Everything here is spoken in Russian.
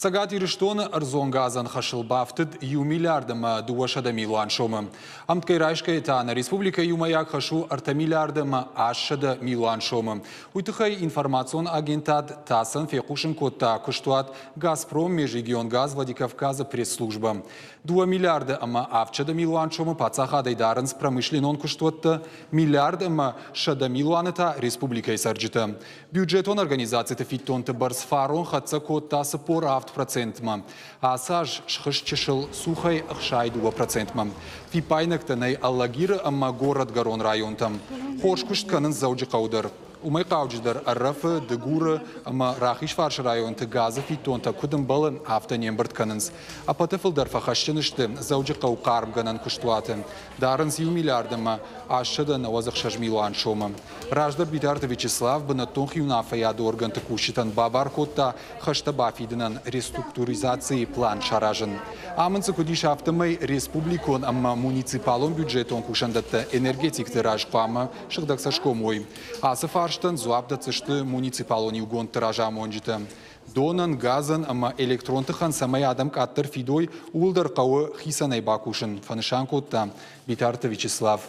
Цагат ириштон арзонгазан хашылбафтыд ю миллиардыма дуашада милуан шомы. Амткайрайшка этана республика юмаяк хашу арта миллиардыма ашада милуан шомы. Уйтыхай информацион агентат тасын фекушин котта куштуат Газпром межрегион газ Владикавказа пресс-служба. 2 миллиарда ама авчада милуан шомы пацахадай дарынс промышленон куштуатта миллиардыма шада милуаната республика исарджита. Бюджетон организацията фиттонты барсфарон хатса котта сапор процентма, а саж шхышчешил сухой ахшай 2%. Фипайнакта най аллагир амма город Гарон район там. Хоршкушт канын зауджи каудар. Умай кауджидар аррафы дегура амма рахиш фарш район ты газа фитонта кудым балы автонем бырт канынс. А патефылдар фахашчынышты зауджи каукарм ганан куштуаты. Дарынс ю миллиардыма ашшада навазах шажмилуан шома. Раждар Битарта Вячеслав бынатонх юнафа яды орган тыкушитан бабар котта хашта бафидынан реструктуризации план шаражын. Амынцы кудиш автомай республикон амма муниципалон бюджетон кушандатта энергетик тираж пама шыгдаксашкомой. Асы фарштан зуабда цышты муниципалон югон тиража монжита. Донан, газан, амма электронтыхан самай адам каттыр фидой улдар кауы хисанай бакушын. Фанышан котта Битарта Вячеслав.